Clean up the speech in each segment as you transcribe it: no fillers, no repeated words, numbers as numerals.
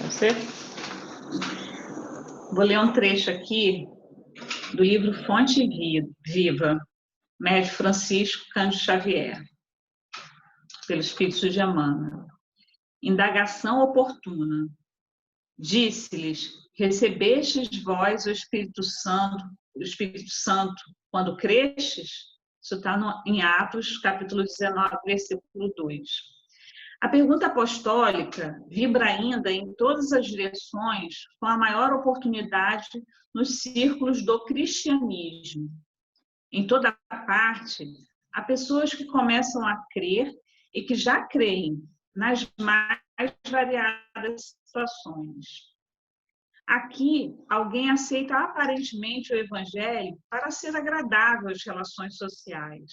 Você? Vou ler um trecho aqui do livro Fonte Viva, Médio Francisco Cândido Xavier, pelo Espírito de Emmanuel. Indagação oportuna. Disse-lhes: recebestes vós o Espírito Santo quando crestes? Isso está em Atos, capítulo 19, versículo 2. A pergunta apostólica vibra ainda em todas as direções com a maior oportunidade nos círculos do cristianismo. Em toda parte, há pessoas que começam a crer e que já creem nas mais variadas situações. Aqui, alguém aceita aparentemente o evangelho para ser agradável às relações sociais.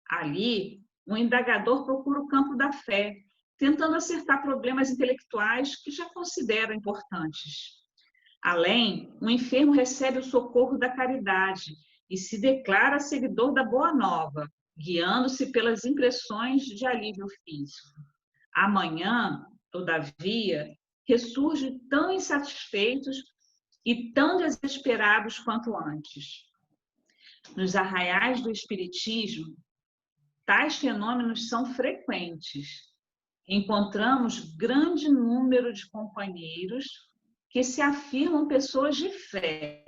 Ali, o indagador procura o campo da fé, tentando acertar problemas intelectuais que já considera importantes. Além, o enfermo recebe o socorro da caridade e se declara seguidor da Boa Nova, guiando-se pelas impressões de alívio físico. Amanhã, todavia, ressurge tão insatisfeitos e tão desesperados quanto antes. Nos arraiais do Espiritismo, tais fenômenos são frequentes. Encontramos grande número de companheiros que se afirmam pessoas de fé,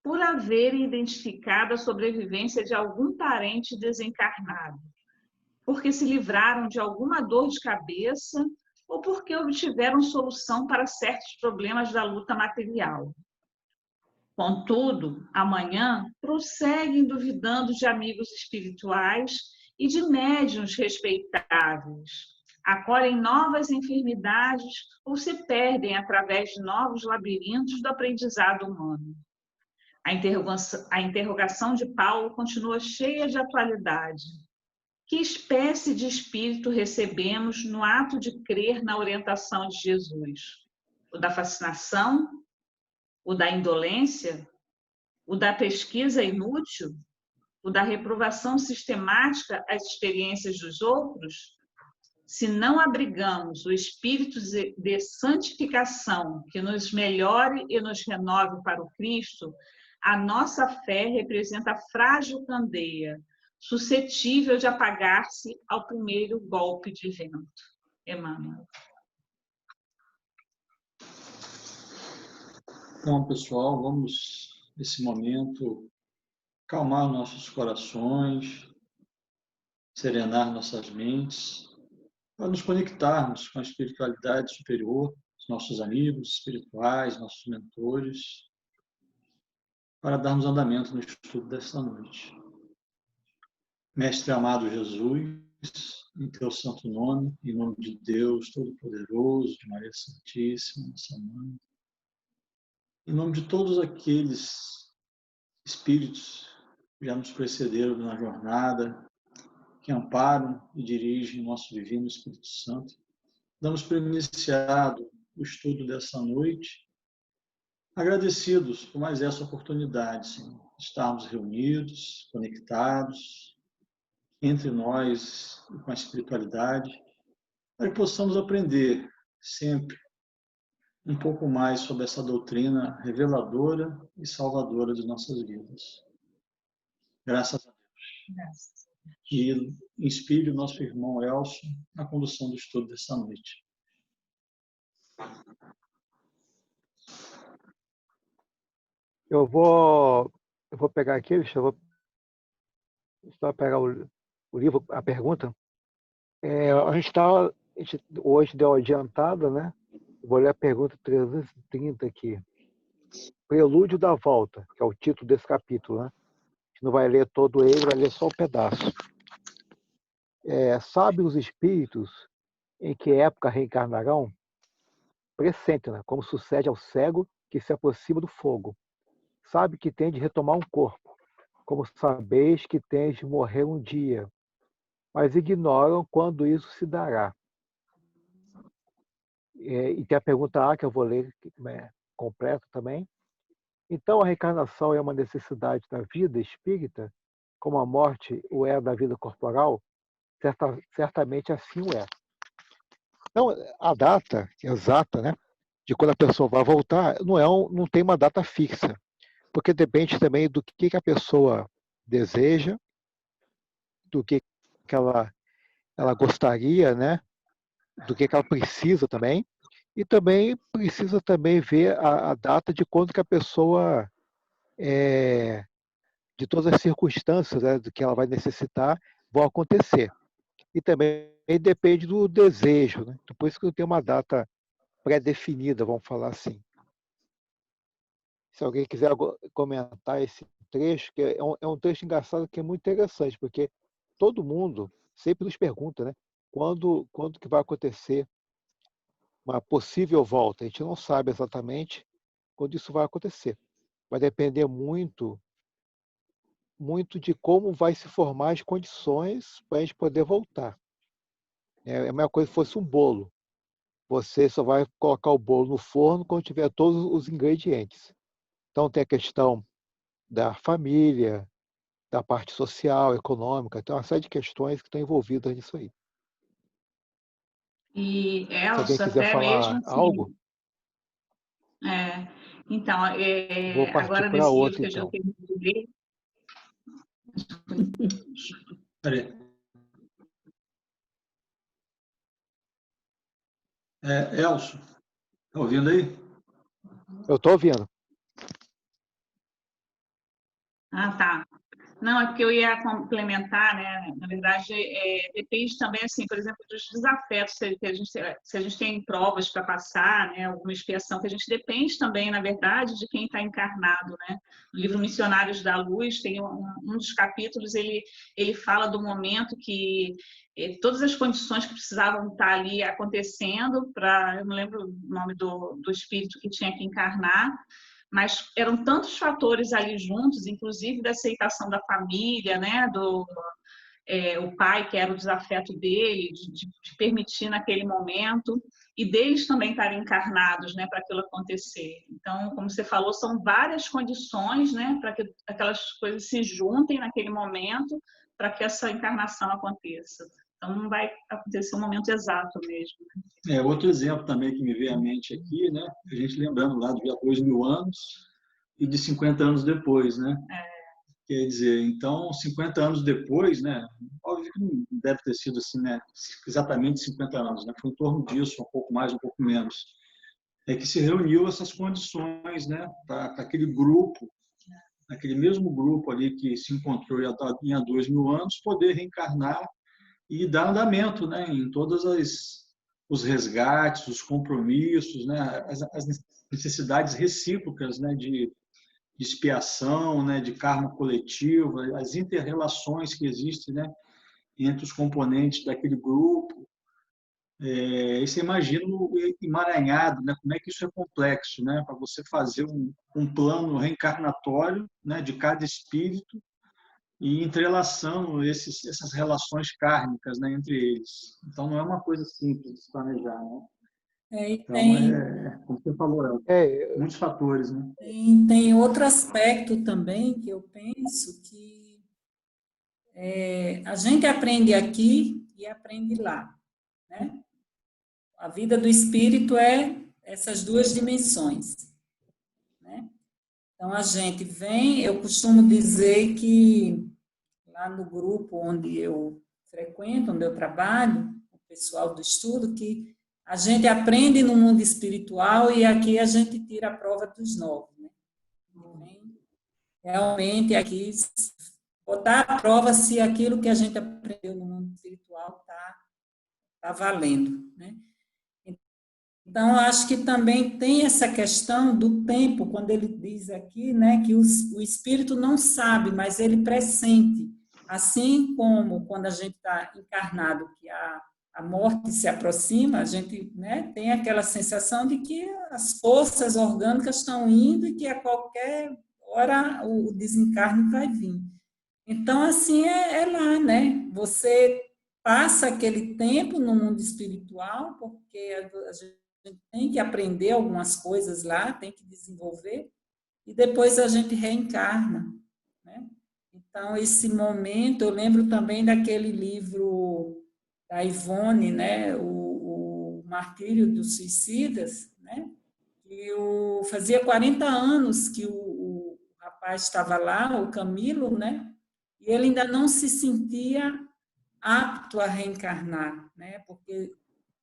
por haverem identificado a sobrevivência de algum parente desencarnado, porque se livraram de alguma dor de cabeça ou porque obtiveram solução para certos problemas da luta material. Contudo, amanhã prosseguem duvidando de amigos espirituais e de médiuns respeitáveis, acolhem novas enfermidades ou se perdem através de novos labirintos do aprendizado humano. A interrogação de Paulo continua cheia de atualidade. Que espécie de espírito recebemos no ato de crer na orientação de Jesus? O da fascinação? O da indolência? O da pesquisa inútil? O da reprovação sistemática às experiências dos outros? Se não abrigamos o espírito de santificação que nos melhore e nos renove para o Cristo, a nossa fé representa frágil candeia, suscetível de apagar-se ao primeiro golpe de vento. Emmanuel. Então, pessoal, vamos, nesse momento, calmar nossos corações, serenar nossas mentes, para nos conectarmos com a espiritualidade superior, os nossos amigos espirituais, nossos mentores, para darmos andamento no estudo desta noite. Mestre amado Jesus, em teu santo nome, em nome de Deus Todo-Poderoso, de Maria Santíssima, nossa Mãe, em nome de todos aqueles espíritos que já nos precederam na jornada, que amparam e dirigem nosso Divino Espírito Santo, damos por iniciado o estudo dessa noite, agradecidos por mais essa oportunidade, Senhor, de estarmos reunidos, conectados, entre nós e com a espiritualidade, para que possamos aprender sempre um pouco mais sobre essa doutrina reveladora e salvadora de nossas vidas. Graças a Deus. Graças. E inspire o nosso irmão Elcio na condução do estudo dessa noite. Eu vou pegar aqui, deixa eu só pegar o livro, a pergunta. A gente hoje deu uma adiantada, né? Vou ler a pergunta 330 aqui. Prelúdio da Volta, que é o título desse capítulo, né? A gente não vai ler todo ele, vai ler só um pedaço. Sabem os espíritos em que época reencarnarão? Pressente, né? Como sucede ao cego que se aproxima do fogo. Sabe que tem de retomar um corpo, como sabeis que tens de morrer um dia, mas ignoram quando isso se dará. E tem a pergunta A, que eu vou ler completa também. Então, a reencarnação é uma necessidade da vida espírita, como a morte o é da vida corporal? certamente assim o é. Então, a data exata, né, de quando a pessoa vai voltar, não tem uma data fixa, porque depende também do que a pessoa deseja, do que ela gostaria, né, do que ela precisa também, e também precisa também ver a data de quando que a pessoa, de todas as circunstâncias, né, do que ela vai necessitar, vão acontecer. E também depende do desejo, né? Então, por isso que não tem uma data pré-definida, vamos falar assim. Se alguém quiser comentar esse trecho, que é um trecho engraçado, que é muito interessante, porque todo mundo sempre nos pergunta, né? Quando que vai acontecer uma possível volta? A gente não sabe exatamente quando isso vai acontecer. Vai depender muito, muito de como vai se formar as condições para a gente poder voltar. É a mesma coisa se fosse um bolo. Você só vai colocar o bolo no forno quando tiver todos os ingredientes. Então tem a questão da família, da parte social, econômica, tem uma série de questões que estão envolvidas nisso aí. E, Se alguém Elcio, quiser até mesmo falar assim, algo, então, vou partir agora para nesse livro outro que eu já então. terminei de ler, Peraí. Elcio, tá ouvindo aí? Eu estou ouvindo. tá. Não, é porque eu ia complementar, né? Na verdade, depende também, assim, por exemplo, dos desafetos se a gente tem provas para passar, né? Alguma expiação, que a gente depende também, na verdade, de quem está encarnado, né? No livro Missionários da Luz, tem um dos capítulos, ele fala do momento que todas as condições que precisavam estar ali acontecendo para, eu não lembro o nome do espírito que tinha que encarnar, mas eram tantos fatores ali juntos, inclusive da aceitação da família, né, o pai, que era o desafeto dele, de permitir naquele momento, e deles também estarem encarnados, né, para aquilo acontecer. Então, como você falou, são várias condições, né, para que aquelas coisas se juntem naquele momento, para que essa encarnação aconteça. Então, não vai acontecer um momento exato mesmo. Outro exemplo também que me veio à mente aqui, né? A gente lembrando lá de 2.000 anos e de 50 anos depois, né? Quer dizer, então, 50 anos depois, né? Óbvio que não deve ter sido assim, né? Exatamente 50 anos, né? Foi em torno disso, um pouco mais, um pouco menos. É que se reuniu essas condições, né? Para aquele grupo, aquele mesmo grupo ali que se encontrou há 2.000 anos, poder reencarnar e dar andamento, né, em todas os resgates, os compromissos, né, as necessidades recíprocas, né, de expiação, né, de karma coletivo, as inter-relações que existem, né, entre os componentes daquele grupo. E você imagina o emaranhado, né, como é que isso é complexo, né, para você fazer um plano reencarnatório, né, de cada espírito, e entrelaçando essas relações kármicas, né, entre eles. Então, não é uma coisa simples de se planejar. Né? E Então, como você falou, muitos fatores. Né? tem outro aspecto também que eu penso que a gente aprende aqui e aprende lá. Né? A vida do espírito é essas duas dimensões. Né? Então, a gente vem, eu costumo dizer que lá no grupo onde eu frequento, onde eu trabalho, o pessoal do estudo, que a gente aprende no mundo espiritual e aqui a gente tira a prova dos 9. Né? Realmente aqui botar à prova se aquilo que a gente aprendeu no mundo espiritual tá valendo. Né? Então, eu acho que também tem essa questão do tempo, quando ele diz aqui, né, que o espírito não sabe, mas ele pressente. Assim como quando a gente está encarnado, que a morte se aproxima, a gente, né, tem aquela sensação de que as forças orgânicas estão indo e que a qualquer hora o desencarne vai vir. Então, assim, é lá, né? Você passa aquele tempo no mundo espiritual, porque a gente tem que aprender algumas coisas lá, tem que desenvolver, e depois a gente reencarna. Né? Então, esse momento, eu lembro também daquele livro da Ivone, né, o martírio dos suicidas, né, e fazia 40 anos que o rapaz estava lá, o Camilo, né, e ele ainda não se sentia apto a reencarnar, né, porque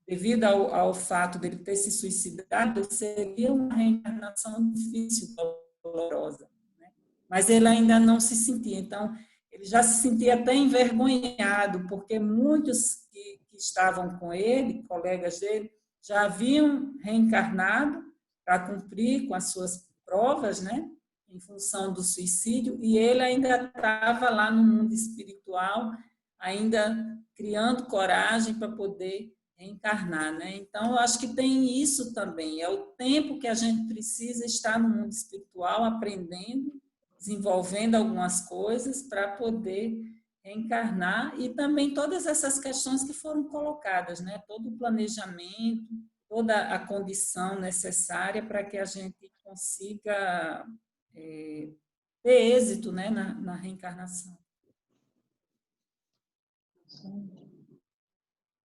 devido ao fato dele ter se suicidado, seria uma reencarnação difícil, dolorosa, né, mas ele ainda não se sentia, então ele já se sentia até envergonhado, porque muitos que estavam com ele, colegas dele, já haviam reencarnado para cumprir com as suas provas, né, em função do suicídio, e ele ainda estava lá no mundo espiritual, ainda criando coragem para poder reencarnar, né? Então, eu acho que tem isso também, é o tempo que a gente precisa estar no mundo espiritual, aprendendo, desenvolvendo algumas coisas para poder reencarnar, e também todas essas questões que foram colocadas, né? Todo o planejamento, toda a condição necessária para que a gente consiga ter êxito, né, na reencarnação.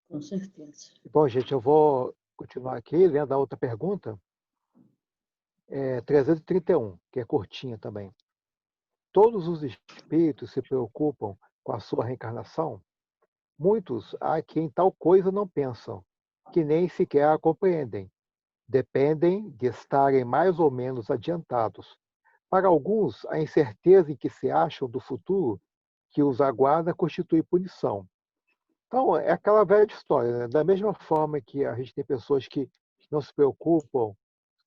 Com certeza. Bom, gente, eu vou continuar aqui lendo a outra pergunta. 331, que é curtinha também. Todos os espíritos se preocupam com a sua reencarnação? Muitos há que em tal coisa não pensam, que nem sequer a compreendem. Dependem de estarem mais ou menos adiantados. Para alguns, a incerteza em que se acham do futuro que os aguarda constitui punição. Então, é aquela velha história, né? Da mesma forma que a gente tem pessoas que não se preocupam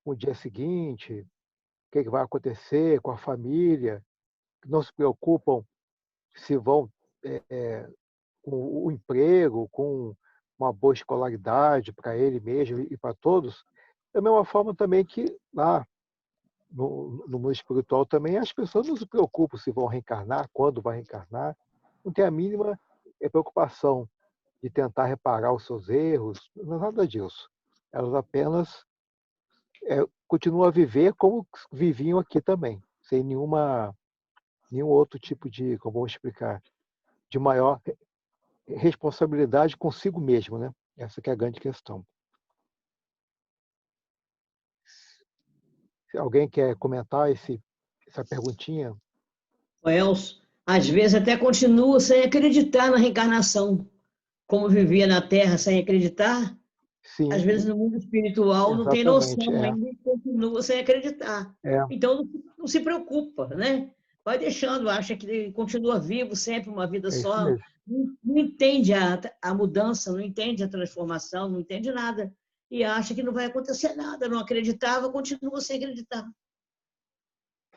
com o dia seguinte, o que vai acontecer com a família, que não se preocupam se vão com o emprego, com uma boa escolaridade para ele mesmo e para todos. Da mesma forma também que lá no mundo espiritual também as pessoas não se preocupam se vão reencarnar, quando vai reencarnar, não tem a mínima preocupação de tentar reparar os seus erros, não é nada disso. Elas apenas continuam a viver como viviam aqui também, sem nenhum outro tipo de, como vou explicar, de maior responsabilidade consigo mesmo, né? Essa que é a grande questão. Se alguém quer comentar essa perguntinha? O Elcio, às vezes até continua sem acreditar na reencarnação, como vivia na Terra sem acreditar. Sim. Às vezes no mundo espiritual não tem noção ainda e continua sem acreditar. Então não se preocupa, né? Vai deixando, acha que continua vivo sempre, uma vida só. Não entende a mudança, não entende a transformação, não entende nada. E acha que não vai acontecer nada, não acreditava, continua sem acreditar.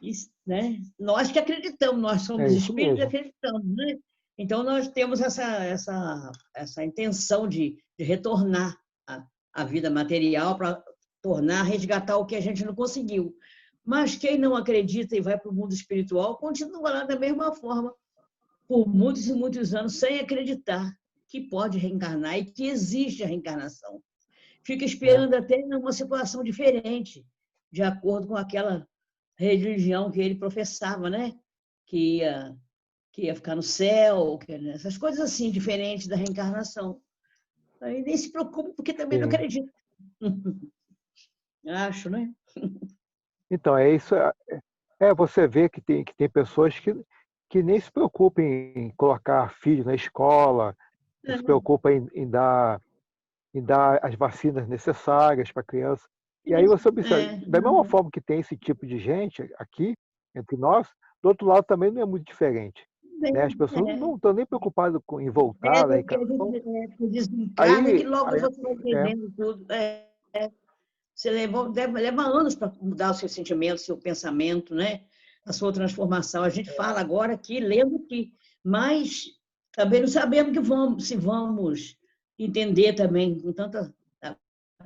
Isso, né? Nós que acreditamos, nós somos espíritos e acreditamos, né? Então nós temos essa intenção de retornar à vida material para resgatar o que a gente não conseguiu. Mas quem não acredita e vai para o mundo espiritual continua lá da mesma forma, por muitos e muitos anos, sem acreditar que pode reencarnar e que existe a reencarnação. Fica esperando até uma situação diferente, de acordo com aquela religião que ele professava, né? Que ia ficar no céu, essas coisas assim, diferentes da reencarnação. Aí nem se preocupa, porque também não acredita. Acho, né? Então, é isso. Você vê que tem pessoas que nem se preocupam em colocar filho na escola, não se preocupam em dar as vacinas necessárias para a criança. E aí você observa, da mesma forma que tem esse tipo de gente aqui, entre nós, do outro lado também não é muito diferente. Né? As pessoas não estão nem preocapadas em voltar. Desencarna que logo você vai entendendo tudo. Você leva anos para mudar o seu sentimento, o seu pensamento, né? A sua transformação. A gente fala agora aqui, lendo aqui, mas também não sabemos se vamos entender também com tanta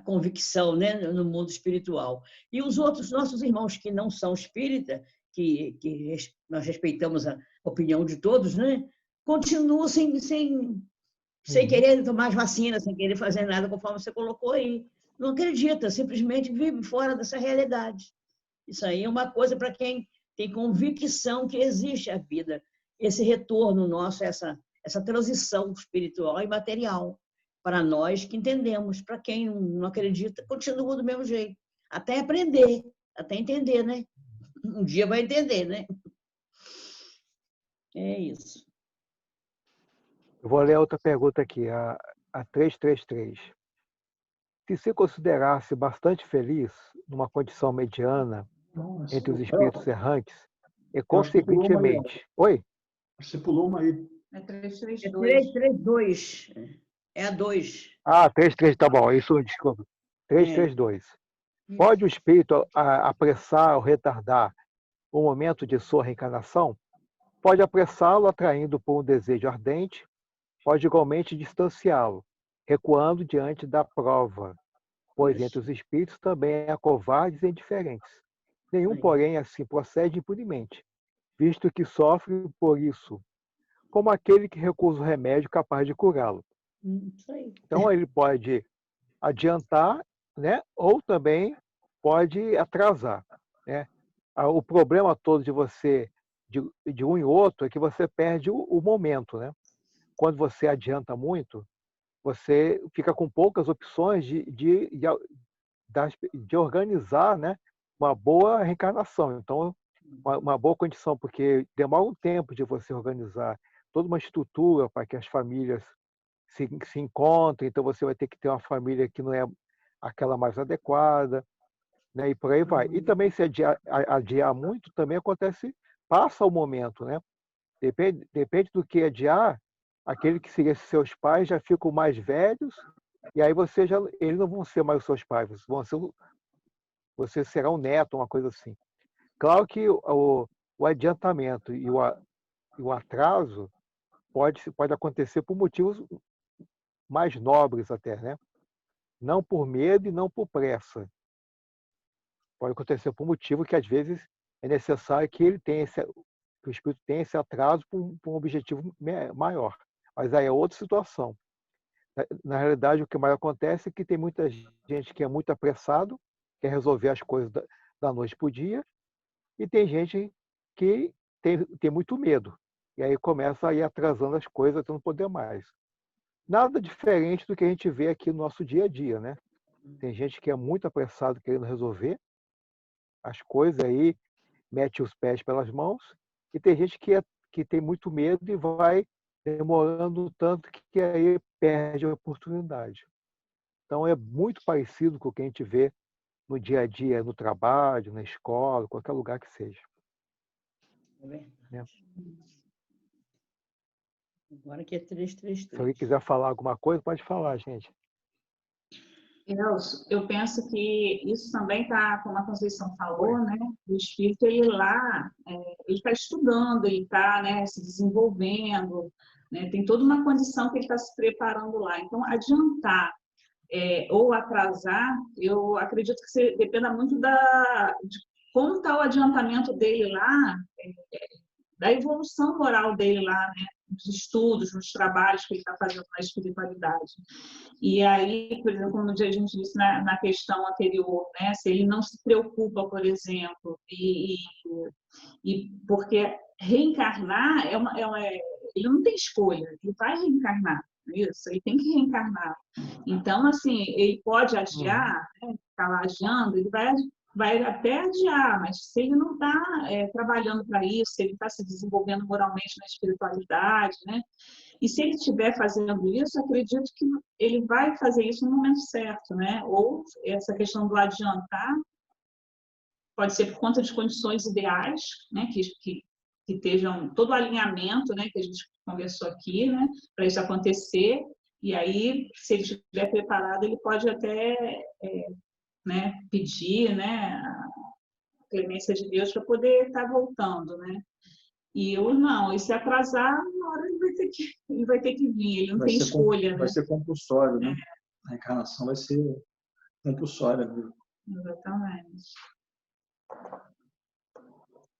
convicção, né, no mundo espiritual. E os outros nossos irmãos que não são espíritas, que nós respeitamos a opinião de todos, né, continuam sem querer tomar as vacinas, sem querer fazer nada, conforme você colocou aí. Não acredita, simplesmente vive fora dessa realidade. Isso aí é uma coisa para quem tem convicção que existe a vida, esse retorno nosso, essa transição espiritual e material para nós que entendemos. Para quem não acredita, continua do mesmo jeito. Até aprender, até entender, né? Um dia vai entender, né? É isso. Eu vou ler outra pergunta aqui, a 333. Se considerasse bastante feliz numa condição mediana entre os espíritos errantes, e consequentemente... Oi? Você pulou uma aí. É 332. É 332. É a 2. Ah, 332, tá bom. Isso, desculpa. 332. Pode o espírito apressar ou retardar o momento de sua reencarnação? Pode apressá-lo atraindo por um desejo ardente, pode igualmente distanciá-lo, recuando diante da prova, pois entre os espíritos também há covardes e indiferentes. Nenhum, porém, assim procede impunemente, visto que sofre por isso, como aquele que recusa o remédio capaz de curá-lo. Então, ele pode adiantar, né? Ou também pode atrasar, né? O problema todo de você, de um e outro, é que você perde o momento, né? Quando você adianta muito, você fica com poucas opções de organizar, né, uma boa reencarnação. Então, uma boa condição, porque demora um tempo de você organizar toda uma estrutura para que as famílias se encontrem. Então, você vai ter que ter uma família que não é aquela mais adequada, né, e por aí vai. E também, se adiar muito, também acontece, passa o momento, né? Depende do que adiar, aquele que seria seus pais já ficam mais velhos, e aí eles não vão ser mais os seus pais, você será um neto, uma coisa assim. Claro que o adiantamento e o atraso pode acontecer por motivos mais nobres até, né? Não por medo e não por pressa. Pode acontecer por motivo que às vezes é necessário que o espírito tenha esse atraso por um objetivo maior. Mas aí é outra situação. Na realidade, o que mais acontece é que tem muita gente que é muito apressado, quer resolver as coisas da noite para o dia, e tem gente que tem muito medo. E aí começa a ir atrasando as coisas até não poder mais. Nada diferente do que a gente vê aqui no nosso dia a dia, né? Tem gente que é muito apressado querendo resolver as coisas aí, mete os pés pelas mãos, e tem gente que tem muito medo e vai demorando tanto que aí perde a oportunidade. Então é muito parecido com o que a gente vê no dia a dia, no trabalho, na escola, qualquer lugar que seja. É verdade. Né? Agora que é 333. Se alguém quiser falar alguma coisa, pode falar, gente. Elcio, eu penso que isso também está, como a Conceição falou, né? O espírito, ele lá, ele está estudando, ele está, né, se desenvolvendo, né? Tem toda uma condição que ele está se preparando lá. Então, adiantar ou atrasar, eu acredito que dependa muito de como está o adiantamento dele lá, da evolução moral dele lá, né? Nos estudos, nos trabalhos que ele está fazendo na espiritualidade. E aí, por exemplo, como a gente disse na questão anterior, né? Se ele não se preocupa, por exemplo, e porque reencarnar ele não tem escolha, ele vai reencarnar, isso, ele tem que reencarnar. Então, assim, ele pode adiar, né? Ficar lá adiando, ele vai até adiar, mas se ele não está trabalhando para isso, se ele está se desenvolvendo moralmente na espiritualidade, né? E se ele estiver fazendo isso, acredito que ele vai fazer isso no momento certo, né? Ou essa questão do adiantar pode ser por conta de condições ideais, né? Que estejam todo o alinhamento, né? Que a gente conversou aqui, né? Para isso acontecer. E aí, se ele estiver preparado, ele pode até né, pedir, né? A clemência de Deus para poder estar voltando, né? E eu não, e se atrasar, na hora ele vai ter que vir, ele não tem escolha, né? Vai ser compulsório, né? A reencarnação vai ser compulsória. Né? Exatamente.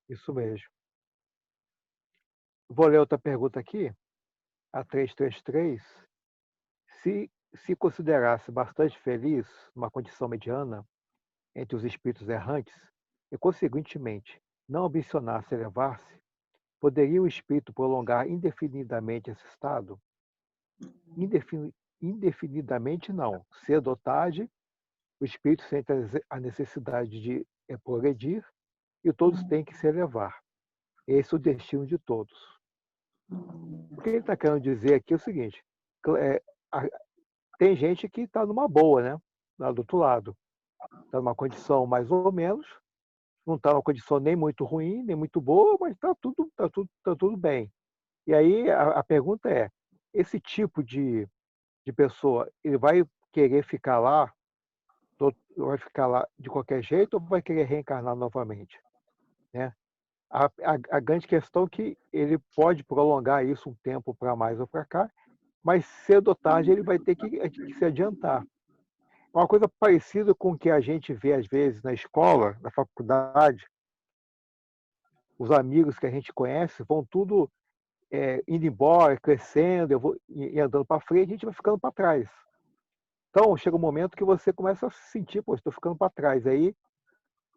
Isso mesmo. Vou ler outra pergunta aqui, a 333. Se considerasse bastante feliz numa condição mediana entre os espíritos errantes e, consequentemente, não ambicionasse elevar-se, Poderia o espírito prolongar indefinidamente esse estado? Indefinidamente, não. Cedo ou tarde, o espírito sente a necessidade de progredir e todos têm que se elevar. Esse é o destino de todos. O que ele está querendo dizer aqui é o seguinte: tem gente que está numa boa, né? Lá do outro lado. Está numa condição mais ou menos, não está numa condição nem muito ruim, nem muito boa, mas está tudo bem. E aí a pergunta é: esse tipo de pessoa, ele vai querer ficar lá, vai ficar lá de qualquer jeito ou vai querer reencarnar novamente? Né? A grande questão é que ele pode prolongar isso um tempo para mais ou para cá, mas cedo ou tarde ele vai ter que se adiantar. Uma coisa parecida com o que a gente vê às vezes na escola, na faculdade, os amigos que a gente conhece vão tudo indo embora, crescendo, eu vou e andando para frente, a gente vai ficando para trás. Então, chega um momento que você começa a se sentir, pô, estou ficando para trás. Aí,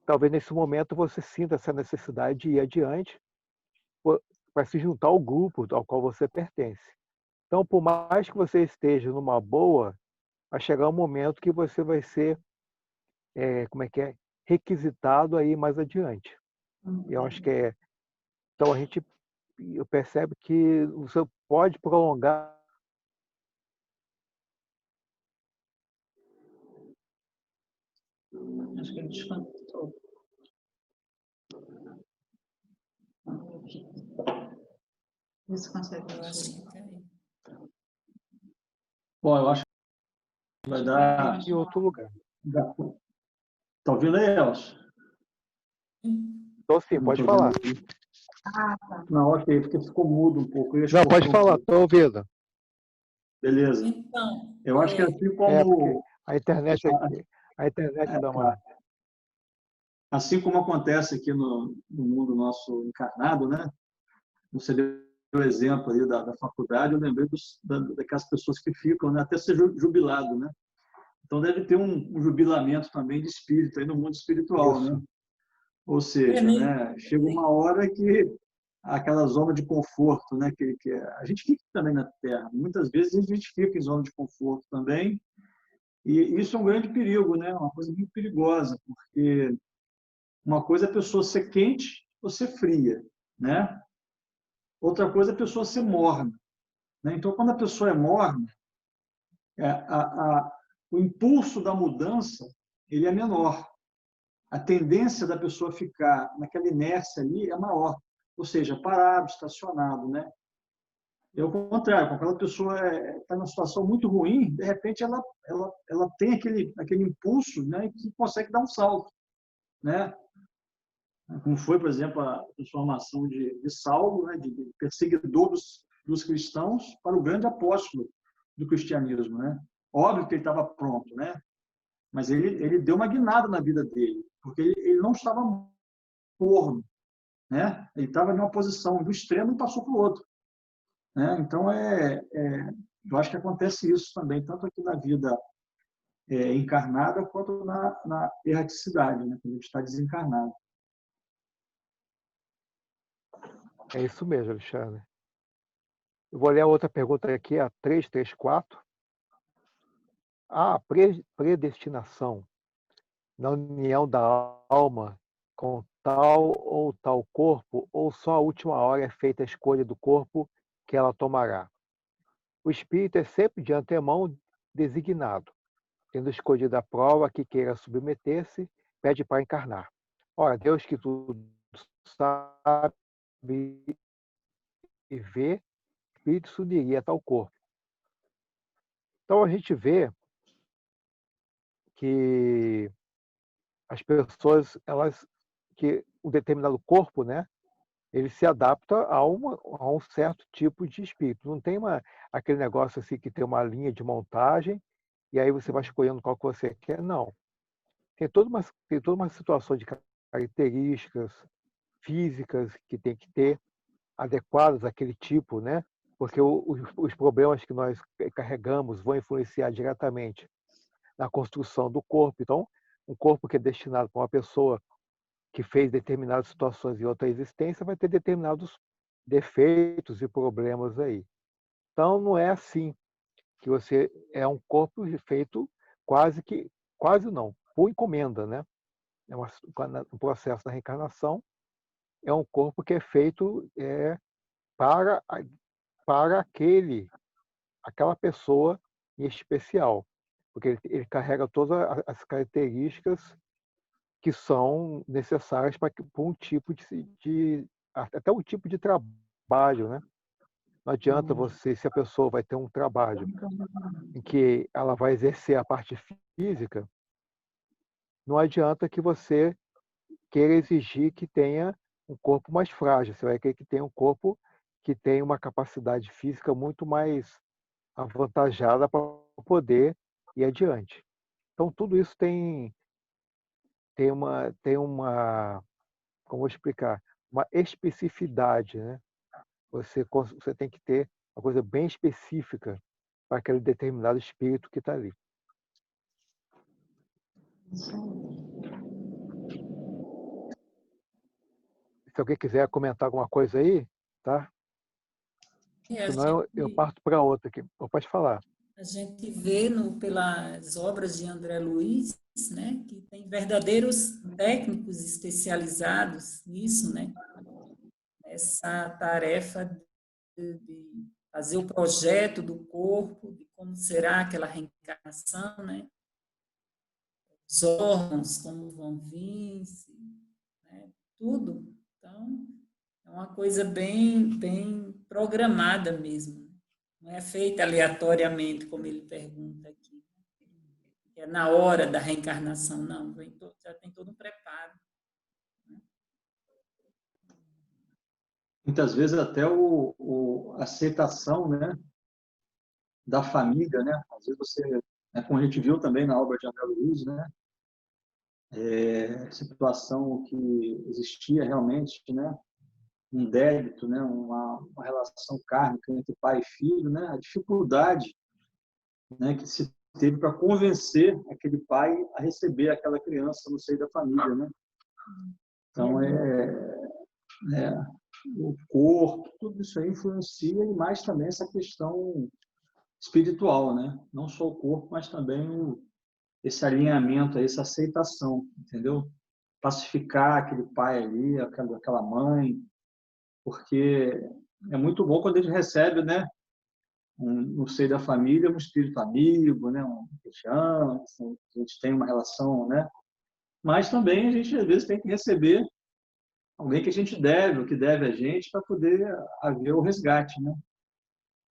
talvez nesse momento você sinta essa necessidade de ir adiante para se juntar ao grupo ao qual você pertence. Então, por mais que você esteja numa boa, vai chegar um momento que você vai ser, requisitado aí mais adiante. E eu acho que então a gente percebe que você pode prolongar. Acho que ele desconectou. Você consegue? Eu acho que caiu. Bom, eu acho que vai dar Em outro lugar. Está ouvindo aí, Elcio? Então, sim, pode falar. Não, ok, porque ficou mudo um pouco. Não, pode falar, estou ouvindo. Beleza. Então, Eu acho que assim porque como... a internet dá uma... Assim como acontece aqui no mundo nosso encarnado, né? Você deu o exemplo aí da faculdade, eu lembrei daquelas pessoas que ficam, né, até ser jubilado, né? Então deve ter um jubilamento também de espírito aí no mundo espiritual, Isso. né? Ou seja, né, chega uma hora que aquela zona de conforto, né, que a gente fica também na Terra. Muitas vezes a gente fica em zona de conforto também, e isso é um grande perigo, né? Uma coisa muito perigosa, porque uma coisa é a pessoa ser quente ou ser fria, né? Outra coisa é a pessoa ser morna, né? Então, quando a pessoa é morna, o impulso da mudança ele é menor. A tendência da pessoa ficar naquela inércia ali é maior, ou seja, parado, estacionado, né? É o contrário, quando aquela pessoa está numa situação muito ruim, de repente ela tem aquele impulso, né, que consegue dar um salto, né? Como foi, por exemplo, a transformação de Saulo, né, de perseguidor dos cristãos para o grande apóstolo do cristianismo, né? Óbvio que ele estava pronto, né? Mas ele deu uma guinada na vida dele, porque ele não estava morno, né? Ele estava em uma posição do extremo e passou para o outro, né? Então eu acho que acontece isso também, tanto aqui na vida encarnada quanto na erraticidade, né? Quando a gente está desencarnado. É isso mesmo, Alexandre. Eu vou ler a outra pergunta aqui, a 334. A predestinação na união da alma com tal ou tal corpo, ou só a última hora é feita a escolha do corpo que ela tomará? O espírito é sempre de antemão designado, tendo escolhido a prova que queira submeter-se, pede para encarnar. Ora, Deus que tudo sabe e vê, o espírito se uniria a tal corpo. Então a gente vê que as pessoas, que um determinado corpo, né, ele se adapta a um certo tipo de espírito. Não tem aquele negócio assim que tem uma linha de montagem e aí você vai escolhendo qual que você quer. Não. Tem toda uma situação de características físicas que tem que ter adequadas àquele tipo, né? Porque os problemas que nós carregamos vão influenciar diretamente na construção do corpo. Então, um corpo que é destinado para uma pessoa que fez determinadas situações em outra existência vai ter determinados defeitos e problemas aí. Então, não é assim que você é um corpo feito quase não, por encomenda, né? No processo da reencarnação, é um corpo que é feito para aquela pessoa em especial, porque ele carrega todas as características que são necessárias para um tipo até um tipo de trabalho, né? Não adianta se a pessoa vai ter um trabalho em que ela vai exercer a parte física, não adianta que você queira exigir que tenha um corpo mais frágil, você vai querer que tenha um corpo que tenha uma capacidade física muito mais avantajada para poder ir adiante. Então, tudo isso tem uma, como vou explicar, uma especificidade, né? Você tem que ter uma coisa bem específica para aquele determinado espírito que está ali. Se alguém quiser comentar alguma coisa aí, tá? Senão eu parto para outra aqui. Pode falar. A gente vê pelas obras de André Luiz, né, que tem verdadeiros técnicos especializados nisso, né? Essa tarefa de fazer o projeto do corpo, de como será aquela reencarnação, né? Os órgãos, como vão vir, né? Tudo. Então, é uma coisa bem programada mesmo. Não é feita aleatoriamente, como ele pergunta aqui. É na hora da reencarnação, não. Já tem todo um preparo. Muitas vezes até a aceitação, né, da família, né? Às vezes você, como a gente viu também na obra de André Luiz, né, situação que existia realmente, né, um débito, né, uma relação kármica entre pai e filho, né, a dificuldade, né, que se teve para convencer aquele pai a receber aquela criança no seio da família, né? Então o corpo, tudo isso aí influencia, e mais também essa questão espiritual, né? Não só o corpo, mas também esse alinhamento, essa aceitação, entendeu? Pacificar aquele pai ali, aquela mãe, porque é muito bom quando a gente recebe, né, no seio da família, um espírito amigo, né, um cristiano, assim, a gente tem uma relação, né? Mas também a gente às vezes tem que receber alguém que a gente deve, o que deve a gente, para poder haver o resgate, né?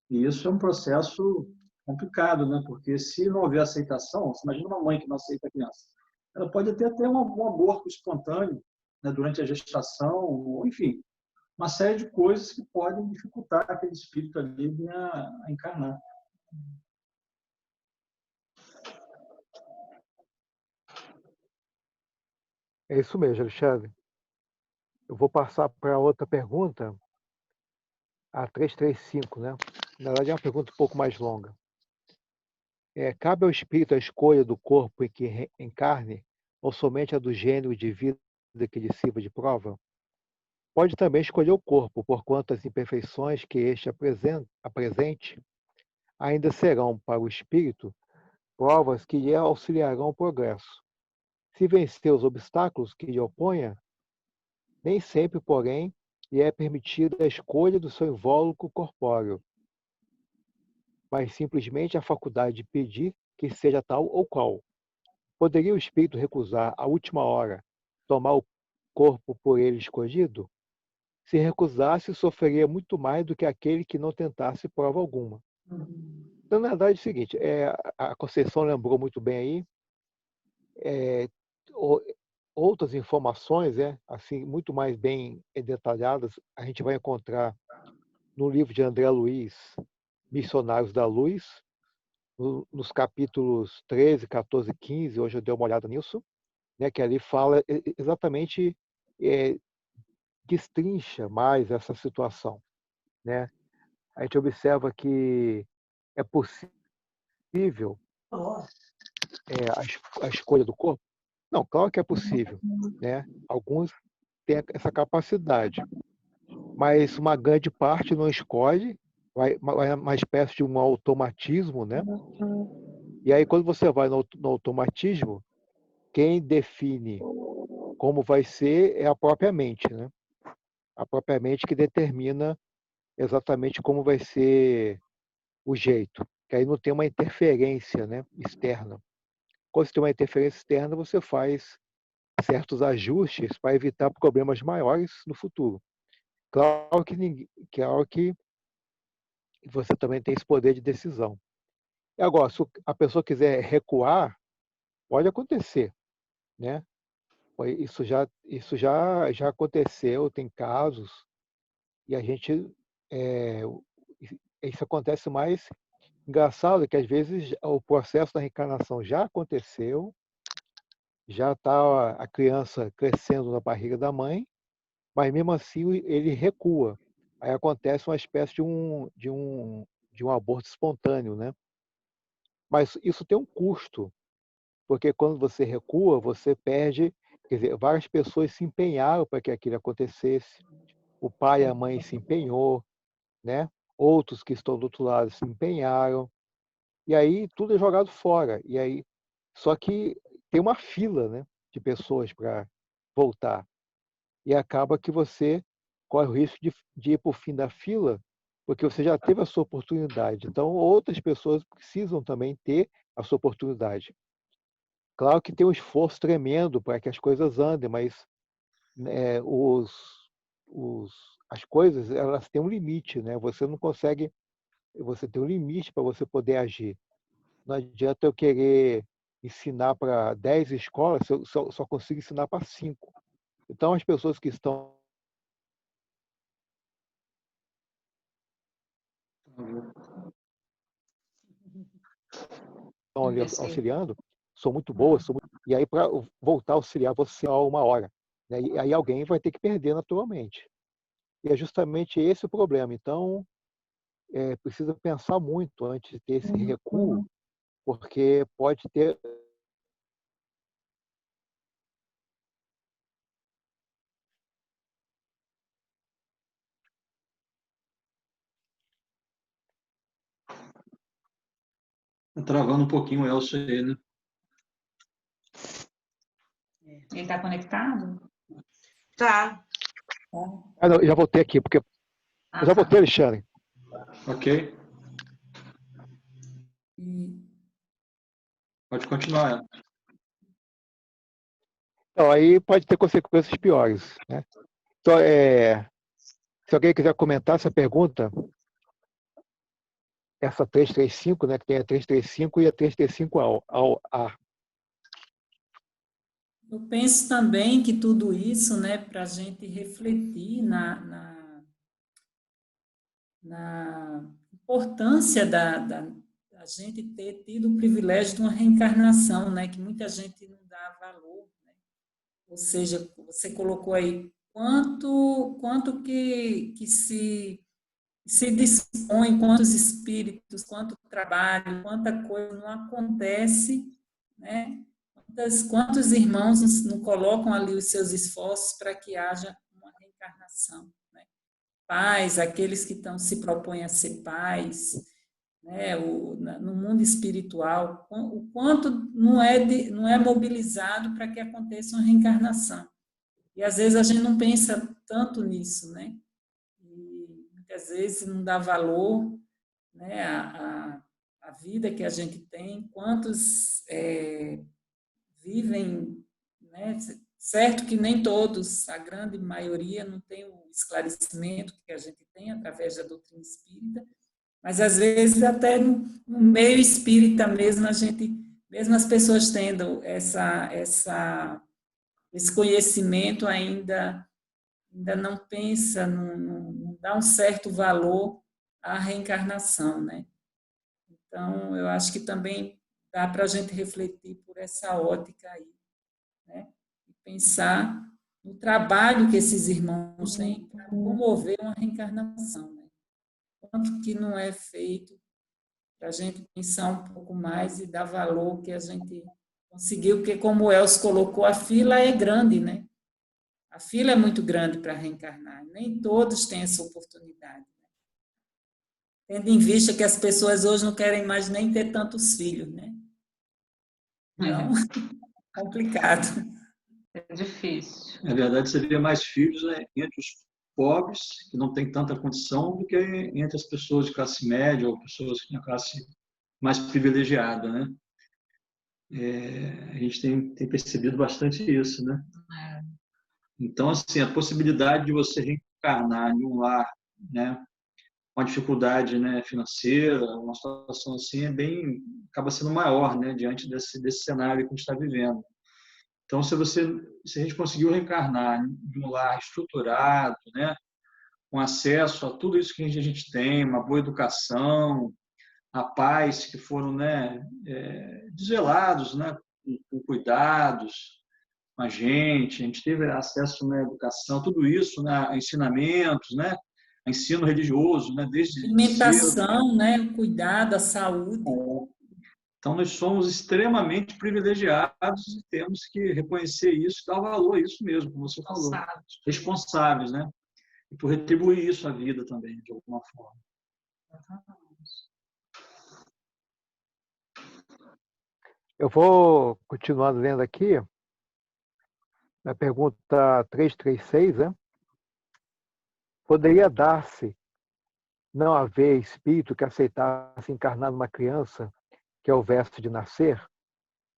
E isso é um processo complicado, né? Porque se não houver aceitação, você imagina uma mãe que não aceita a criança, ela pode até ter um aborto espontâneo, né, durante a gestação, ou, enfim, uma série de coisas que podem dificultar aquele espírito ali a encarnar. É isso mesmo, Alexandre. Eu vou passar para outra pergunta, a 335, né? Na verdade, é uma pergunta um pouco mais longa. Cabe ao espírito a escolha do corpo em que encarne, ou somente a do gênero de vida que lhe sirva de prova? Pode também escolher o corpo, porquanto as imperfeições que este apresente ainda serão, para o espírito, provas que lhe auxiliarão o progresso. Se vencer os obstáculos que lhe oponha, nem sempre, porém, lhe é permitida a escolha do seu invólucro corpóreo, mas simplesmente a faculdade de pedir que seja tal ou qual. Poderia o espírito recusar, à última hora, tomar o corpo por ele escolhido? Se recusasse, sofreria muito mais do que aquele que não tentasse prova alguma. Então, na verdade, é o seguinte, a Conceição lembrou muito bem aí, outras informações, assim, muito mais bem detalhadas, a gente vai encontrar no livro de André Luiz, Missionários da Luz, nos capítulos 13, 14 e 15, hoje eu dei uma olhada nisso, né, que ali fala exatamente, destrincha mais essa situação, né? A gente observa que é possível a escolha do corpo? Não, claro que é possível, né? Alguns têm essa capacidade, mas uma grande parte não escolhe, vai uma espécie de um automatismo, né? E aí, quando você vai no automatismo, quem define como vai ser é a própria mente, né? A própria mente que determina exatamente como vai ser o jeito. Que aí não tem uma interferência, né, externa. Quando você tem uma interferência externa, você faz certos ajustes para evitar problemas maiores no futuro. Claro que você também tem esse poder de decisão. E agora, se a pessoa quiser recuar, pode acontecer, né? Isso já aconteceu, tem casos, e a gente isso acontece mais. Engraçado que às vezes o processo da reencarnação já aconteceu, já está a criança crescendo na barriga da mãe, mas mesmo assim ele recua. Aí acontece uma espécie de um aborto espontâneo, né? Mas isso tem um custo, porque quando você recua, você perde, quer dizer, várias pessoas se empenharam para que aquilo acontecesse. O pai e a mãe se empenhou, né? Outros que estão do outro lado se empenharam. E aí tudo é jogado fora. E aí, só que tem uma fila, né, de pessoas para voltar. E acaba que você corre o risco de ir para o fim da fila, porque você já teve a sua oportunidade. Então, outras pessoas precisam também ter a sua oportunidade. Claro que tem um esforço tremendo para que as coisas andem, mas né, as coisas elas têm um limite, né? Você não consegue, você tem um limite para você poder agir. Não adianta eu querer ensinar para 10 escolas se eu só consigo ensinar para 5. Então, as pessoas que estão ali auxiliando são muito boas, e aí para voltar a auxiliar você a uma hora, né? E aí alguém vai ter que perder naturalmente. E é justamente esse o problema. Então, precisa pensar muito antes de ter esse recuo, porque pode ter. Tá travando um pouquinho o Elcio aí, né? Ele está conectado? Tá. Não, já voltei aqui, porque. Já voltei, Alexandre. Ok. Pode continuar. Então, aí pode ter consequências piores, né? Então, se alguém quiser comentar essa pergunta, essa 335, né, que tem a 335 e a 335A. Eu penso também que tudo isso, né, para a gente refletir na importância da gente ter tido o privilégio de uma reencarnação, né, que muita gente não dá valor, né? Ou seja, você colocou aí quanto que se dispõe, quantos espíritos, quanto trabalho, quanta coisa não acontece, né? Quantos irmãos não colocam ali os seus esforços para que haja uma reencarnação, né? Pais, aqueles que se propõem a ser pais, né? No mundo espiritual, o quanto não é mobilizado para que aconteça uma reencarnação. E às vezes a gente não pensa tanto nisso, né? E muitas vezes não dá valor, né, a vida que a gente tem, quantos vivem, né, certo que nem todos, a grande maioria não tem o esclarecimento que a gente tem através da doutrina espírita, mas às vezes até no meio espírita mesmo, a gente, mesmo as pessoas tendo esse conhecimento ainda não pensa, não dá um certo valor à reencarnação, né? Então, eu acho que também dá para a gente refletir por essa ótica aí, né? E pensar no trabalho que esses irmãos têm para promover uma reencarnação, né? Quanto que não é feito para a gente pensar um pouco mais e dar valor que a gente conseguiu, porque como o Elcio colocou, a fila é grande, né? A fila é muito grande para reencarnar, nem todos têm essa oportunidade. Tendo em vista que as pessoas hoje não querem mais nem ter tantos filhos, né? Então, complicado. É difícil. Na verdade, você vê mais filhos, né, entre os pobres, que não têm tanta condição, do que entre as pessoas de classe média ou pessoas de classe mais privilegiada, né? A gente tem percebido bastante isso, né? Então, assim, a possibilidade de você reencarnar em um lar, né, uma dificuldade, né, financeira, uma situação assim, acaba sendo maior, né, diante desse cenário que a gente está vivendo. Então, se a gente conseguiu reencarnar em um lar estruturado, né, com acesso a tudo isso que a gente tem, uma boa educação, a pais que foram, né, desvelados, né, com cuidados com a gente teve acesso, né, à educação, tudo isso, né, a ensinamentos, né, a ensino religioso, né, desde Alimentação, cedo. né, o cuidado, a saúde. Então, nós somos extremamente privilegiados e temos que reconhecer isso, dar valor a isso mesmo, como você falou. Responsáveis, né? E por retribuir isso à vida também, de alguma forma. Eu vou continuar lendo aqui, na pergunta 336, né? Poderia dar-se não haver espírito que aceitasse encarnar numa criança que houvesse de nascer?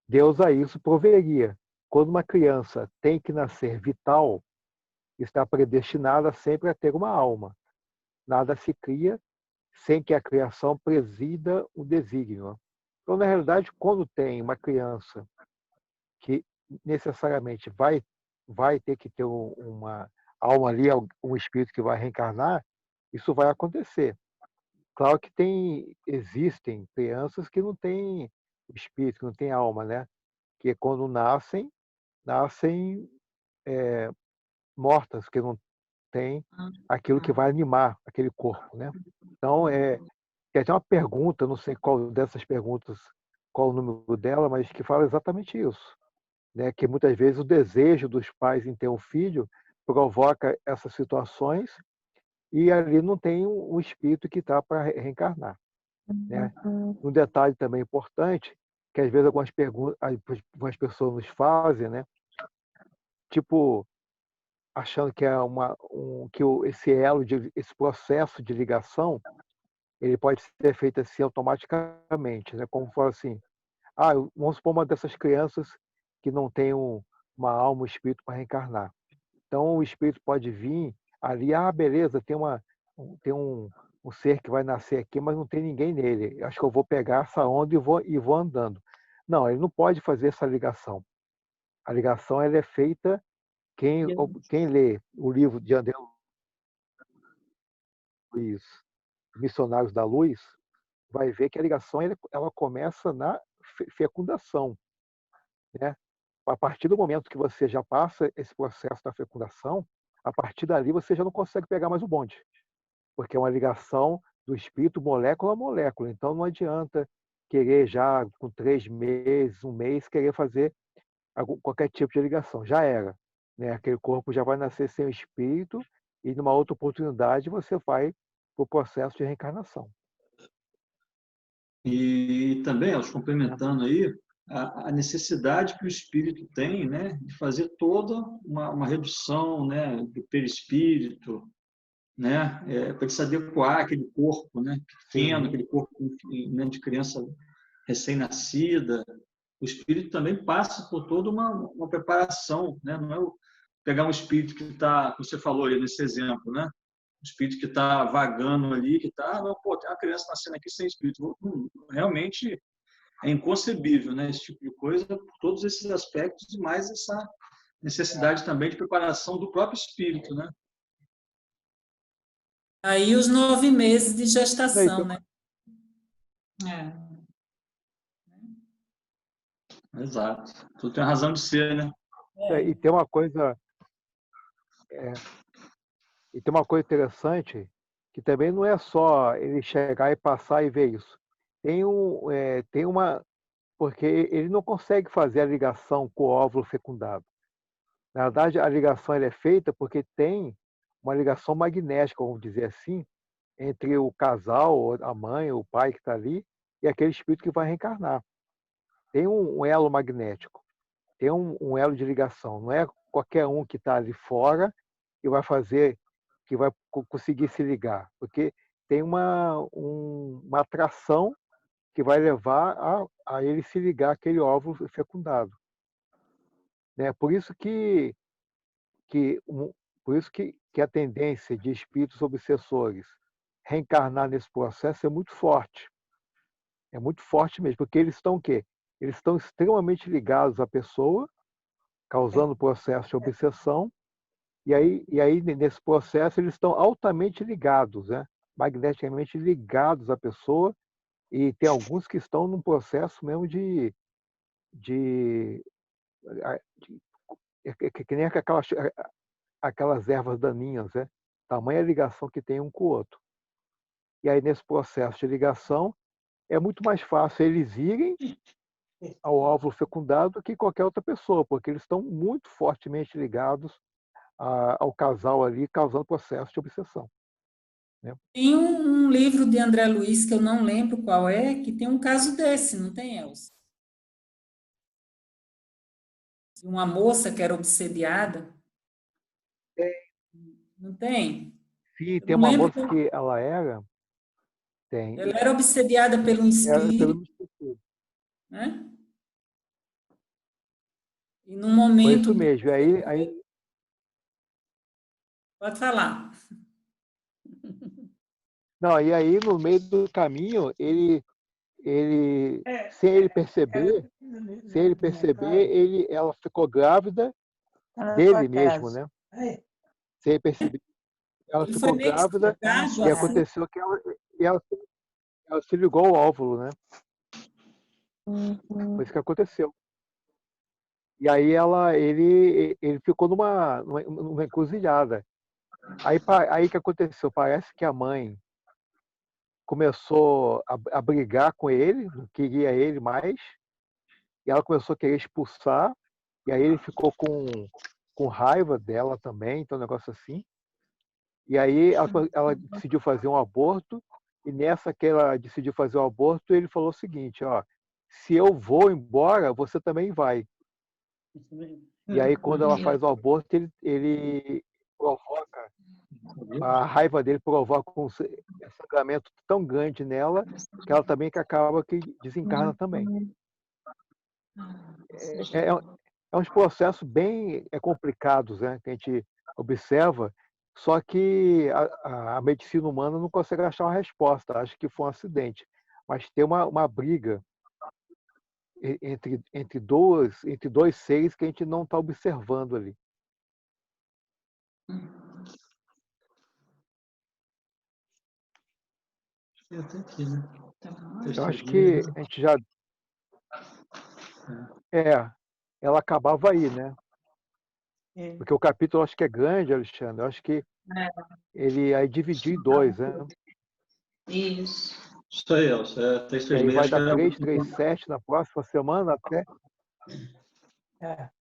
Deus a isso proveria. Quando uma criança tem que nascer vital, está predestinada sempre a ter uma alma. Nada se cria sem que a criação presida o desígnio. Então, na realidade, quando tem uma criança que necessariamente vai ter que ter uma alma ali, um espírito que vai reencarnar, isso vai acontecer. Claro que existem crianças que não têm espírito, que não têm alma, né? Que quando nascem mortas, que não têm aquilo que vai animar aquele corpo, né? Então, tem até uma pergunta, não sei qual dessas perguntas, qual o número dela, mas que fala exatamente isso, né? Que muitas vezes o desejo dos pais em ter um filho provoca essas situações e ali não tem um espírito que está para reencarnar, né? Um detalhe também importante, que às vezes algumas pessoas nos fazem, né? Tipo, achando que esse elo, esse processo de ligação, ele pode ser feito assim automaticamente, né? Como for assim, vamos supor uma dessas crianças que não tem uma alma, um espírito para reencarnar. Então o espírito pode vir ali, beleza, tem um ser que vai nascer aqui, mas não tem ninguém nele. Acho que eu vou pegar essa onda e vou andando. Não, ele não pode fazer essa ligação. A ligação ela é feita, quem lê o livro de André Luiz, Missionários da Luz, vai ver que a ligação ela começa na fecundação, né? A partir do momento que você já passa esse processo da fecundação, a partir dali você já não consegue pegar mais o bonde, porque é uma ligação do espírito molécula a molécula. Então não adianta querer já com 3 meses, 1 mês, querer fazer qualquer tipo de ligação. Já era, né? Aquele corpo já vai nascer sem o espírito e numa outra oportunidade você vai para o processo de reencarnação. E também, aos complementando aí, a necessidade que o espírito tem, né, de fazer toda uma redução, né, do perispírito, né, para ele se adequar àquele corpo, né, pequeno, aquele corpo, né, de criança recém-nascida. O espírito também passa por toda uma preparação, né, não é pegar um espírito que está, como você falou aí nesse exemplo, né, o espírito que está vagando ali, que está, não, pô, tem uma criança nascendo aqui sem espírito. Realmente é inconcebível, né, esse tipo de coisa, por todos esses aspectos e mais essa necessidade também de preparação do próprio espírito, né? Aí os 9 meses de gestação, né? Exato. Tudo tem razão de ser, né? E tem uma coisa interessante, que também não é só ele chegar e passar e ver isso. Porque ele não consegue fazer a ligação com o óvulo fecundado. Na verdade, a ligação ela é feita porque tem uma ligação magnética, vamos dizer assim, entre o casal, a mãe, o pai que está ali, e aquele espírito que vai reencarnar. Tem um elo magnético, tem um elo de ligação. Não é qualquer um que está ali fora que vai fazer, que vai conseguir se ligar, porque tem uma atração que vai levar a ele se ligar àquele óvulo fecundado. Né? Que, por isso que a tendência de espíritos obsessores reencarnar nesse processo é muito forte. É muito forte mesmo, porque eles estão o quê? Eles estão extremamente ligados à pessoa, causando processo de obsessão, e aí nesse processo eles estão altamente ligados, né? Magneticamente ligados à pessoa, e tem alguns que estão num processo mesmo de, que nem aquelas ervas daninhas, né? Tamanha ligação que tem um com o outro. E aí, nesse processo de ligação, é muito mais fácil eles irem ao óvulo fecundado do que qualquer outra pessoa, porque eles estão muito fortemente ligados ao casal ali, causando processo de obsessão. Né? Tem um livro de André Luiz, que eu não lembro qual é, que tem um caso desse, não tem, Elza? Uma moça que era obsediada. Não tem? Sim, Eu tem não uma lembro. moça que ela era, tem, Ela era obsediada pelo era espírito, pelo espírito. né? E num Foi momento... isso mesmo. E aí, Pode falar. não, e aí, no meio do caminho, sem ele perceber, ela ficou grávida dele mesmo, né? Sem ele perceber, ela Ele foi ficou meio que grávida sugado, e assim. aconteceu que ela se ligou ao óvulo, né? Foi isso que aconteceu. E aí ele ficou numa encruzilhada. Aí que aconteceu? Parece que a mãe começou a brigar com ele, não queria ele mais, e ela começou a querer expulsar, e aí ele ficou com raiva dela também, então um negócio assim. E aí ela decidiu fazer um aborto, e nessa que ela decidiu fazer o aborto, ele falou o seguinte, ó, se eu vou embora, você também vai. E aí quando ela faz o aborto, ele provoca, a raiva dele provoca um sangramento tão grande nela, que ela também que acaba que desencarna também. É uns processos bem complicados, né, que a gente observa, só que a medicina humana não consegue achar uma resposta. Acho que foi um acidente. Mas tem uma briga entre dois seres que a gente não está observando ali. Até aqui, né? Eu acho que a gente já... ela acabava aí, né? Porque o capítulo acho que é grande, Alexandre. Eu acho que ele aí dividiu em dois, né? Isso. Isso aí, Elcio. E aí 336, vai acho que dar é 337 na próxima semana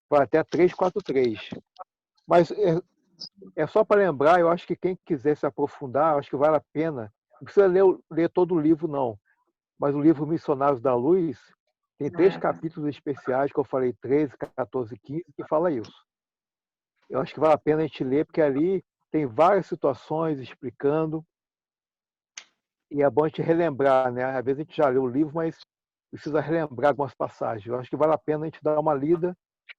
vai até 343. Mas é só para lembrar, eu acho que quem quiser se aprofundar, acho que vale a pena. Não precisa ler todo o livro, não. Mas o livro Missionários da Luz tem 3 capítulos especiais, que eu falei 13, 14, 15, que fala isso. Eu acho que vale a pena a gente ler, porque ali tem várias situações explicando. E é bom a gente relembrar, né? Às vezes a gente já leu o livro, mas precisa relembrar algumas passagens. Eu acho que vale a pena a gente dar uma lida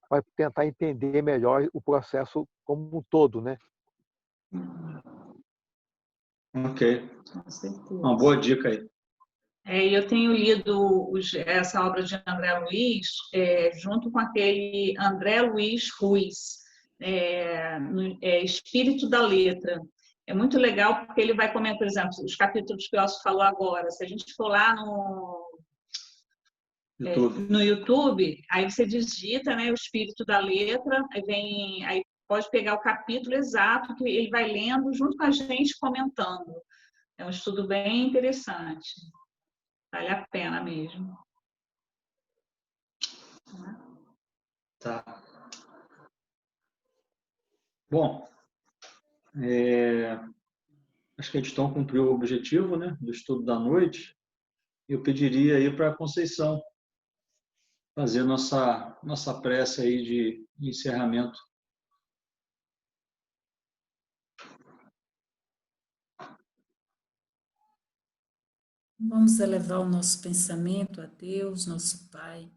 para tentar entender melhor o processo como um todo, né? Ok. Uma boa dica aí. Eu tenho lido essa obra de André Luiz junto com aquele André Luiz Ruiz, Espírito da Letra. É muito legal porque ele vai comentar, por exemplo, os capítulos que o Elcio falou agora. Se a gente for lá no YouTube, aí você digita, né, o Espírito da Letra, aí pode pegar o capítulo exato que ele vai lendo junto com a gente comentando. É um estudo bem interessante. Vale a pena mesmo. Tá. Bom, acho que a Edson cumpriu o objetivo, né, do estudo da noite. Eu pediria aí para a Conceição fazer nossa prece aí de encerramento. Vamos elevar o nosso pensamento a Deus, nosso Pai,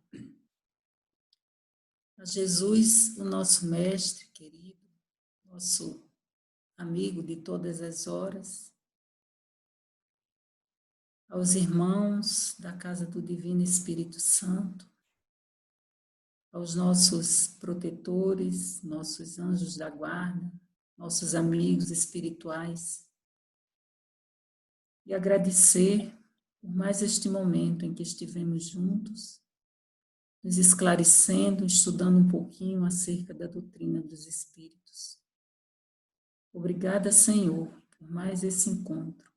a Jesus, o nosso mestre querido, nosso amigo de todas as horas, aos irmãos da Casa do Divino Espírito Santo, aos nossos protetores, nossos anjos da guarda, nossos amigos espirituais, e agradecer por mais este momento em que estivemos juntos, nos esclarecendo, estudando um pouquinho acerca da doutrina dos Espíritos. Obrigada, Senhor, por mais esse encontro.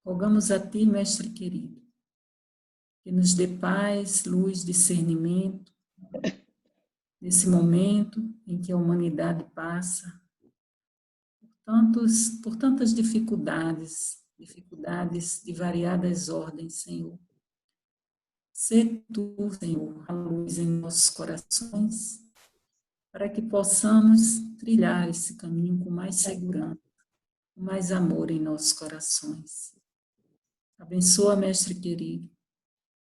Rogamos a Ti, Mestre querido, que nos dê paz, luz, discernimento, nesse momento em que a humanidade passa por tantas dificuldades de variadas ordens, Senhor. Sê Tu, Senhor, a luz em nossos corações, para que possamos trilhar esse caminho com mais segurança, com mais amor em nossos corações. Abençoa, Mestre querido,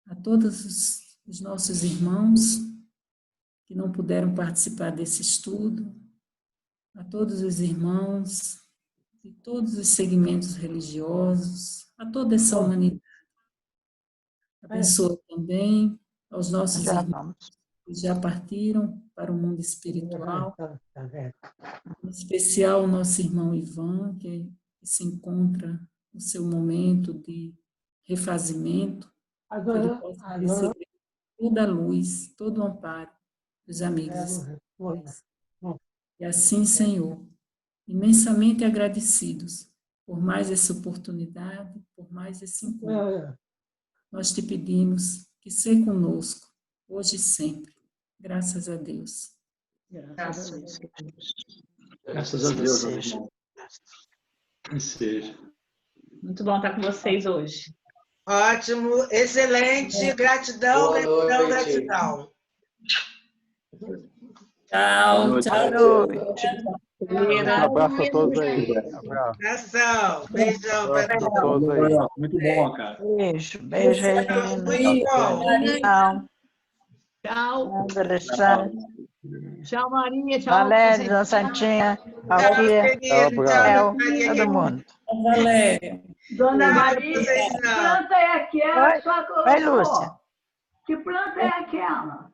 a todos os nossos irmãos que não puderam participar desse estudo, a todos os irmãos de todos os segmentos religiosos, a toda essa humanidade. Abençoa também aos nossos irmãos que já partiram para o mundo espiritual, em especial o nosso irmão Ivan, que se encontra no seu momento de refazimento, que ele possa receber toda a luz, todo o amparo dos amigos espirituais. E assim, Senhor, imensamente agradecidos por mais essa oportunidade, por mais esse encontro. Nós te pedimos que seja conosco, hoje e sempre. Graças a Deus. Graças a Deus. Graças a Deus, irmão. Que seja. Muito bom estar com vocês hoje. Ótimo, excelente, gratidão, gratidão, gratidão. Tchau, tchau. Um abraço a todos aí. Abração, beijão para todos aí. Muito bom, cara. Beijo, Regina. Muito bom. Tchau. Tchau. Alexandre. Tchau, Marinha. Tchau, Valéria, Dona Santinha, Alquia, Tchau, todo mundo. Valéria. Dona Maria, que vocês não. planta é aquela? Oi? Só colocou? Oi, Lúcia. Que planta é aquela?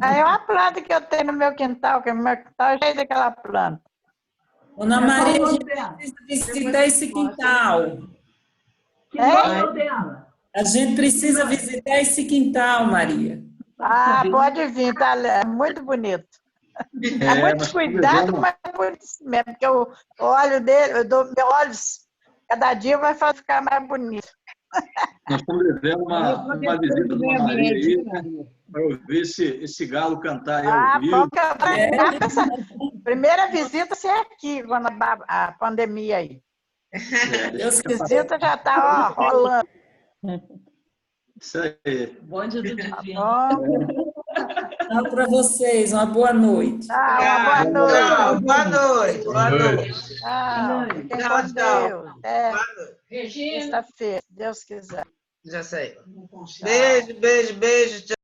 É uma planta que eu tenho no meu quintal, que meu quintal é cheio daquela planta. Dona Maria, a gente precisa visitar esse quintal. Que nome dela? A gente precisa visitar esse quintal, Maria. Ah, pode vir, tá muito bonito. É muito cuidado, mas é bonito mesmo, porque o óleo dele, eu dou meus olhos, cada dia vai ficar mais bonito. Nós estamos devendo uma visita da Dona Maria aí, para ouvir esse galo cantar aí ao vivo. Bom que eu vou cá pra essa primeira visita ser aqui, quando a pandemia aí. Essa visita já está rolando. Isso aí. Bonde do Divino. Tchau para vocês, uma boa noite. Boa noite. Boa noite. Boa noite. Tchau. Fiquem com Deus. Até sexta-feira, se Deus quiser. Já sei. Beijo, beijo, beijo. Tchau.